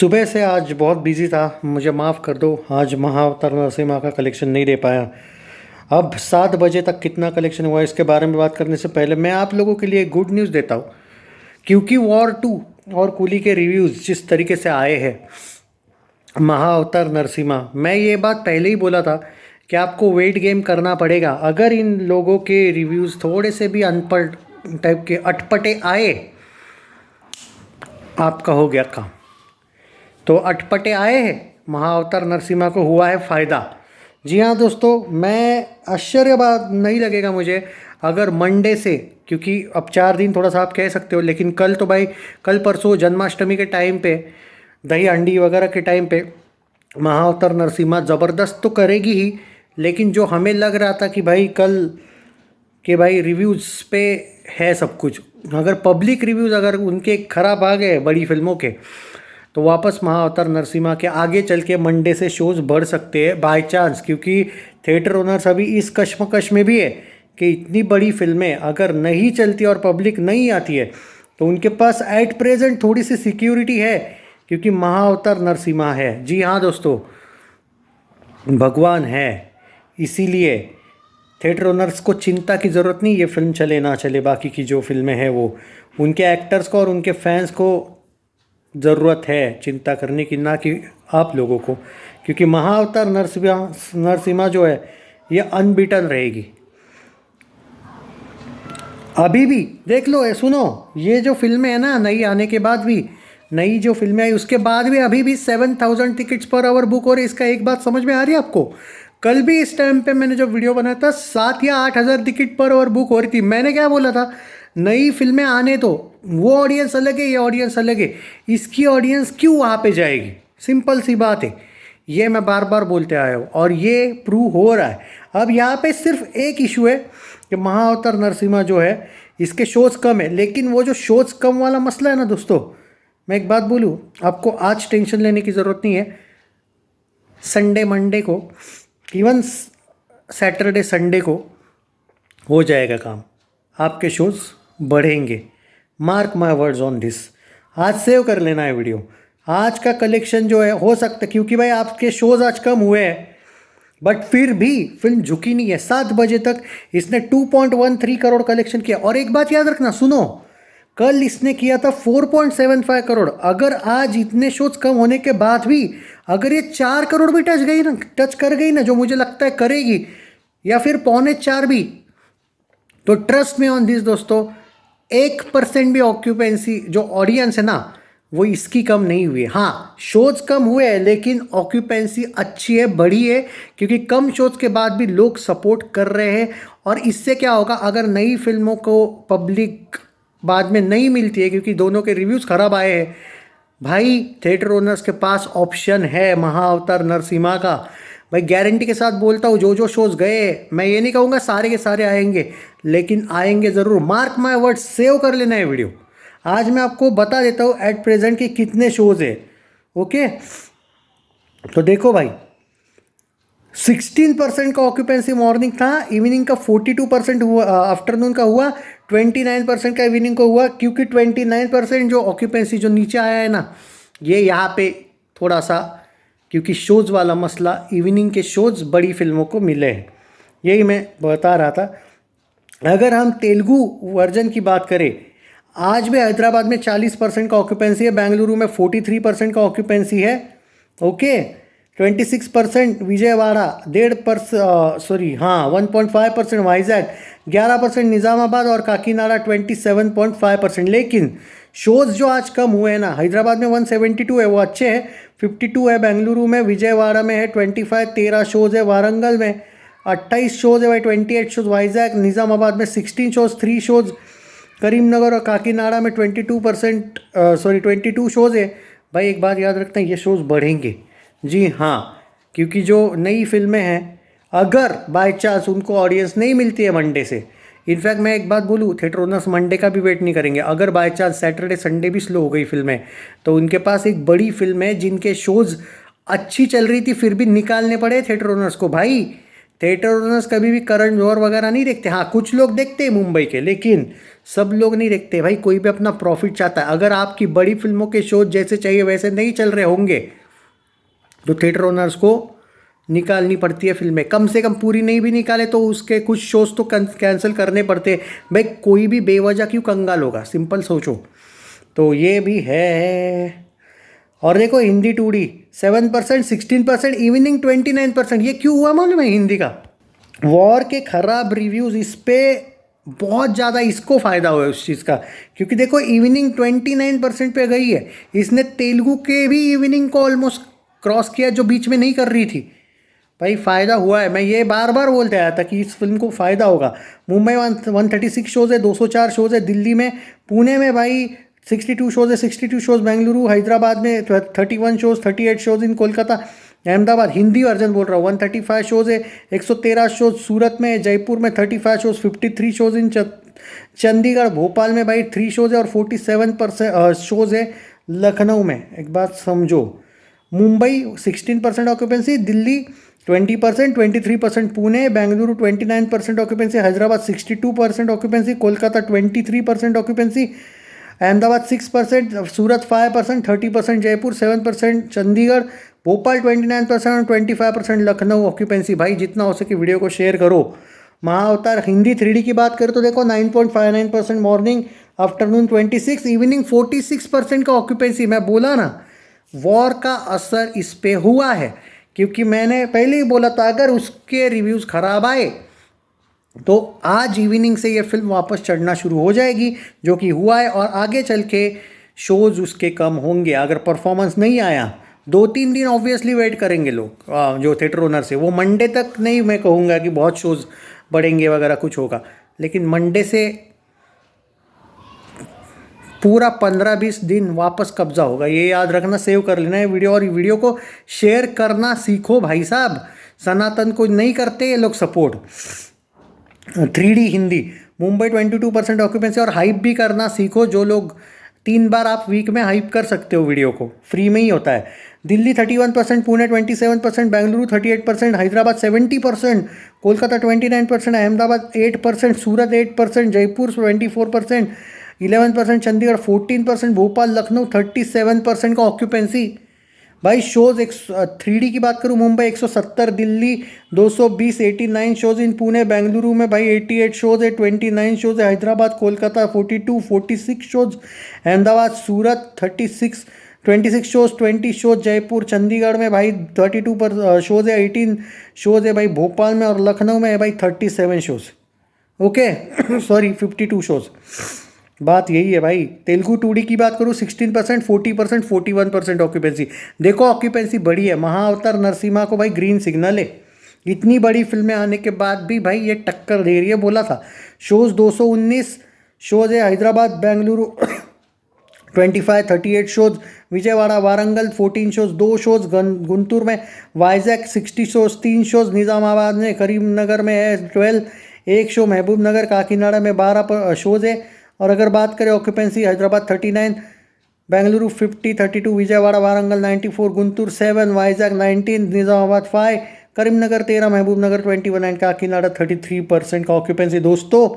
सुबह से आज बहुत बिजी था, मुझे माफ़ कर दो। आज महाअवतार नरसिम्हा का कलेक्शन नहीं दे पाया। अब 7 बजे तक कितना कलेक्शन हुआ इसके बारे में बात करने से पहले मैं आप लोगों के लिए गुड न्यूज़ देता हूँ। क्योंकि वॉर 2 और कूली के रिव्यूज़ जिस तरीके से आए हैं महाअवतार नरसिम्हा, मैं ये बात पहले ही बोला था कि आपको वेट गेम करना पड़ेगा। अगर इन लोगों के रिव्यूज़ थोड़े से भी अनपढ़ टाइप के अटपटे आए, आपका हो गया काम। तो अटपटे आए हैं, महाअवतार नरसिम्हा को हुआ है फ़ायदा। जी हाँ दोस्तों, मैं आश्चर्य बात नहीं लगेगा मुझे अगर मंडे से, क्योंकि अब 4 दिन थोड़ा सा आप कह सकते हो, लेकिन कल तो भाई कल परसों जन्माष्टमी के टाइम पे, दही अंडी वगैरह के टाइम पे महाअवतार नरसिम्हा ज़बरदस्त तो करेगी ही। लेकिन जो हमें लग रहा था कि भाई कल के भाई रिव्यूज़ पे है सब कुछ, अगर पब्लिक रिव्यूज़ अगर उनके ख़राब आ गए बड़ी फिल्मों के, तो वापस महाअवतार नरसिम्हा के आगे चल के मंडे से शोज़ बढ़ सकते हैं बाय चांस। क्योंकि थिएटर ओनर्स अभी इस कश्मकश में भी है कि इतनी बड़ी फिल्में अगर नहीं चलती और पब्लिक नहीं आती है तो उनके पास एट प्रेजेंट थोड़ी सी सिक्योरिटी है, क्योंकि महाअवतार नरसिम्हा है। जी हाँ दोस्तों, भगवान है। इसीलिए थिएटर ओनर्स को चिंता की ज़रूरत नहीं, ये फिल्म चले ना चले, बाकी की जो फिल्में हैं वो उनके एक्टर्स को और उनके फैंस को ज़रूरत है चिंता करने की, ना कि आप लोगों को। क्योंकि महाअवतार नरसिम्हा जो है ये अनबीटन रहेगी। अभी भी देख लो, सुनो, ये जो फिल्में हैं ना, नई आने के बाद भी, नई जो फिल्में आई उसके बाद भी अभी भी 7,000 टिकट्स पर आवर बुक हो रही है। इसका एक बात समझ में आ रही है आपको? कल भी इस टाइम पे मैंने जो वीडियो बनाया था 7 या 8 हज़ार टिकट पर आवर बुक हो रही थी। मैंने क्या बोला था, नई फिल्में आने तो वो ऑडियंस अलग है, ये ऑडियंस अलग है, इसकी ऑडियंस क्यों वहाँ पे जाएगी? सिंपल सी बात है, ये मैं बार बार बोलते आया हूँ और ये प्रूव हो रहा है। अब यहाँ पे सिर्फ एक इशू है कि महाअवतार नरसिम्हा जो है इसके शोज़ कम है। लेकिन वो जो शोज़ कम वाला मसला है ना दोस्तों, मैं एक बात बोलूँ आपको, आज टेंशन लेने की ज़रूरत नहीं है। संडे मंडे को, इवन सैटरडे संडे को हो जाएगा काम, आपके शोज़ बढ़ेंगे। Mark my words on this. आज सेव कर लेना है वीडियो। आज का कलेक्शन जो है हो सकता है, क्योंकि भाई आपके शोज़ आज कम हुए हैं, बट फिर भी फिल्म झुकी नहीं है। 7 बजे तक इसने 2.13 करोड़ कलेक्शन किया। और एक बात याद रखना, सुनो, कल इसने किया था 4.75 करोड़। अगर आज इतने शोज कम होने के बाद भी अगर ये 4 करोड़ भी टच कर गई ना, जो मुझे लगता है करेगी, या फिर 3.25 भी, तो ट्रस्ट में ऑन दिस दोस्तों, 1% भी ऑक्यूपेंसी जो ऑडियंस है ना वो इसकी कम नहीं हुई है। हाँ, शोज कम हुए हैं लेकिन ऑक्यूपेंसी अच्छी है, बढ़ी है, क्योंकि कम शोज के बाद भी लोग सपोर्ट कर रहे हैं। और इससे क्या होगा, अगर नई फिल्मों को पब्लिक बाद में नहीं मिलती है, क्योंकि दोनों के रिव्यूज़ ख़राब आए हैं, भाई थिएटर ओनर्स के पास ऑप्शन है महाअवतार नरसिम्हा का। भाई गारंटी के साथ बोलता हूँ, जो जो शोज़ गए, मैं ये नहीं कहूँगा सारे के सारे आएंगे, लेकिन आएंगे ज़रूर। मार्क माय वर्ड, सेव कर लेना है वीडियो। आज मैं आपको बता देता हूँ एट प्रेजेंट कि कितने शोज़ है। ओके, तो देखो भाई, 16% का ऑक्यूपेंसी मॉर्निंग था, इवनिंग का 42% हुआ, आफ्टरनून का हुआ, 29% का इवनिंग को हुआ। क्योंकि 29% जो ऑक्यूपेंसी जो नीचे आया है ना, ये यहाँ पे थोड़ा सा, क्योंकि शोज़ वाला मसला, इवनिंग के शोज़ बड़ी फिल्मों को मिले हैं, यही मैं बता रहा था। अगर हम तेलुगु वर्जन की बात करें, आज भी हैदराबाद में 40% का ऑक्यूपेंसी है, बेंगलुरु में 43% का ऑक्यूपेंसी है। ओके, 26% विजयवाड़ा, 1.5% वाइजैक, 11% निज़ामाबाद और काकीनाडा 27.5%। लेकिन शोज़ जो आज कम हुए हैं ना, हैदराबाद में 172 है, वो अच्छे हैं, 52 है बेंगलुरु में, विजयवाड़ा में है 25, 13 शोज़ है, वारंगल में 28 शोज़ है भाई, 28 शोज़, वाइजैक निज़ामाबाद में 16 शोज़, 3 शोज़, करीमनगर और काकीनाडा में 22 शोज़ है। भाई एक बात याद रखना, ये शोज़ बढ़ेंगे। जी हाँ, क्योंकि जो नई फिल्में हैं, अगर बाय चांस उनको ऑडियंस नहीं मिलती है मंडे से, इनफैक्ट मैं एक बात बोलूँ, थिएटर ओनर्स मंडे का भी वेट नहीं करेंगे। अगर बाय चांस सैटरडे संडे भी स्लो हो गई फिल्में, तो उनके पास एक बड़ी फिल्म है जिनके शोज़ अच्छी चल रही थी फिर भी निकालने पड़े थिएटर ओनर्स को। भाई थिएटर ओनर्स कभी भी करण जौहर वगैरह नहीं देखते। हाँ, कुछ लोग देखते हैं मुंबई के, लेकिन सब लोग नहीं देखते भाई। कोई भी अपना प्रॉफिट चाहता है। अगर आपकी बड़ी फिल्मों के शो जैसे चाहिए वैसे नहीं चल रहे होंगे तो थिएटर ओनर्स को निकालनी पड़ती है फिल्में। कम से कम पूरी नहीं भी निकाले तो उसके कुछ शोज तो कैंसिल करने पड़ते हैं भाई। कोई भी बेवजह क्यों कंगाल होगा, सिंपल सोचो। तो ये भी है। और देखो हिंदी 2D 7%, 16%, इवनिंग 29%। ये क्यों हुआ मालूम है? हिंदी का वॉर के खराब रिव्यूज़, इस पे बहुत ज़्यादा इसको फ़ायदा हुआ है उस चीज़ का। क्योंकि देखो इवनिंग 29% पे गई है। इसने तेलुगु के भी इवनिंग को ऑलमोस्ट क्रॉस किया जो बीच में नहीं कर रही थी। भाई फ़ायदा हुआ है। मैं ये बार बार बोलते आया था कि इस फिल्म को फ़ायदा होगा। मुंबई 136 शोज़ है, 204 शोज़ है। दिल्ली में, पुणे में भाई 62 शोज़ है, 62 शोज़। बेंगलुरु, हैदराबाद में 31 शोज़, 38 शोज़ इन कोलकाता। अहमदाबाद, हिंदी वर्जन बोल रहा हूँ, 135 शोज़ है, 113 शोज़। सूरत में, जयपुर में 35 शोज़, 53 शोज़ इन चंडीगढ़। भोपाल में भाई 3 शोज़ है और 47% शोज़ है लखनऊ में। एक बात समझो, Mumbai 16% occupancy, Delhi 20%, 23% Pune, Bengaluru 29% occupancy, Hyderabad 62% occupancy, Kolkata 23% occupancy, Ahmedabad 6%, सूरत 5%, 30% जयपुर, 7% चंडीगढ़, भोपाल 29% और 25% लखनऊ ऑक्यूपेंसी। भाई जितना हो सके वीडियो को शेयर करो। महाअवतार हिंदी 3D की बात करें तो देखो 9.59% मॉर्निंग, आफ्टरनून 26, इवनिंग 46% का ऑक्यूपेंसी। मैं बोला ना, वॉर का असर इस पे हुआ है। क्योंकि मैंने पहले ही बोला था अगर उसके रिव्यूज़ ख़राब आए तो आज इवनिंग से ये फिल्म वापस चढ़ना शुरू हो जाएगी, जो कि हुआ है। और आगे चल के शोज़ उसके कम होंगे अगर परफॉर्मेंस नहीं आया। 2-3 दिन ऑब्वियसली वेट करेंगे लोग, जो थिएटर ओनर से। वो मंडे तक नहीं मैं कहूँगा कि बहुत शोज़ बढ़ेंगे वगैरह कुछ होगा, लेकिन मंडे से पूरा 15-20 दिन वापस कब्जा होगा। ये याद रखना, सेव कर लेना है वीडियो। और वीडियो को शेयर करना सीखो भाई साहब। सनातन को नहीं करते ये लोग support. 3D Hindi, Mumbai 22% occupancy. और हाइप भी करना सीखो। जो लोग 3 बार आप वीक में हाइप कर सकते हो वीडियो को, फ्री में ही होता है। दिल्ली 31%, पुणे 27%, बेंगलुरु 38%, हैदराबाद 70%, कोलकाता 29%, अहमदाबाद 8%, सूरत 8%, जयपुर 24%, 11%, चंडीगढ़ 14%, भोपाल, लखनऊ 37% का ऑक्यूपेंसी। भाई शोज़ 3D की बात करूँ, मुंबई 170, दिल्ली 220, 89 शोज़ इन पुणे, बेंगलुरु में भाई 88 शोज़ है, 29 शोज़ है, हैदराबाद, कोलकाता 42, 46 शोज़, अहमदाबाद, सूरत 26 शोज़, 20 शोज़, जयपुर, चंडीगढ़ में भाई 32 पर शोज़ है, 18 शोज़ है भाई भोपाल में। और लखनऊ में है भाई 37 शोज़। Okay sorry 52 shows. बात यही है भाई। तेलुगु 2D की बात करूँ 16%, 40%, 41% ऑक्यूपेंसी। देखो ऑक्यूपेंसी बड़ी है। महाअवतार नरसिम्हा को भाई ग्रीन सिग्नल है। इतनी बड़ी फिल्में आने के बाद भी भाई ये टक्कर दे रही है। बोला था शोज़ 219 शोज़ है, Hyderabad, Bengaluru 25, 38 shows, Vijayawada, Warangal 14 shows, 2 shows, Guntur में, वाइजैक 60 शोज़, 3 शोज़, निज़ामाबाद में, करीमनगर में है 12, 1 शो, महबूब नगर, काकीनाडा में 12 शोज़ है। और अगर बात करें occupancy, Hyderabad 39, Bengaluru 50, 32, Vijayawada, Warangal 94, Guntur 7, Vizag 19, Nizamabad 5, Karimnagar 13, Mehboob Nagar 21 and Kakinada 33% का ऑक्यूपेंसी। दोस्तों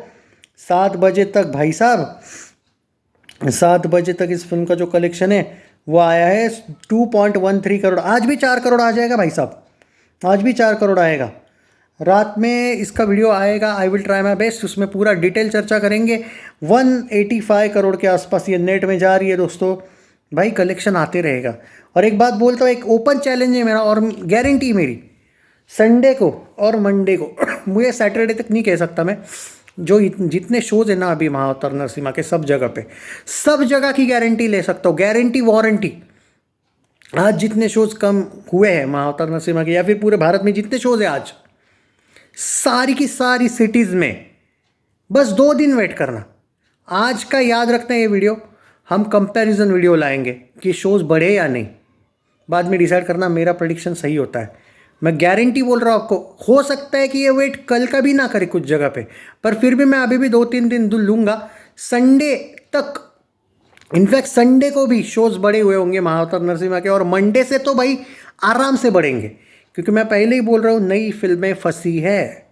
7 बजे तक भाई साहब, 7 बजे तक इस फिल्म का जो कलेक्शन है वो आया है 2.13 करोड़। आज भी 4 करोड़ आ जाएगा भाई साहब, आज भी 4 करोड़ आएगा। रात में इसका वीडियो आएगा, I will try my best. उसमें पूरा डिटेल चर्चा करेंगे। 185 करोड़ के आसपास ये नेट में जा रही है दोस्तों। भाई कलेक्शन आते रहेगा। और एक बात बोलता हूँ, एक ओपन चैलेंज है मेरा और गारंटी मेरी, संडे को और मंडे को मुझे सैटरडे तक नहीं कह सकता मैं, जो जितने शोज़ है ना अभी महाअवतार नरसिम्हा के, सब जगह पे, सब जगह की गारंटी ले सकता हूँ। Guarantee warranty. आज जितने शोज़ कम हुए हैं महाअवतार नरसिम्हा के, या फिर पूरे भारत में जितने शोज़ है आज, सारी की सारी सिटीज़ में बस 2 दिन वेट करना। आज का याद रखना है ये वीडियो। हम कंपैरिजन वीडियो लाएंगे कि शोज़ बढ़े या नहीं। बाद में डिसाइड करना, मेरा प्रेडिक्शन सही होता है। मैं गारंटी बोल रहा हूँ आपको। हो सकता है कि ये वेट कल का भी ना करे कुछ जगह पे, पर फिर भी मैं अभी भी 2-3 दिन लूँगा संडे तक। इनफैक्ट संडे को भी शोज़ बड़े हुए होंगे महाअवतार नरसिम्हा के, और मंडे से तो भाई आराम से बढ़ेंगे। क्योंकि मैं पहले ही बोल रहा हूँ नई फिल्में फंसी है।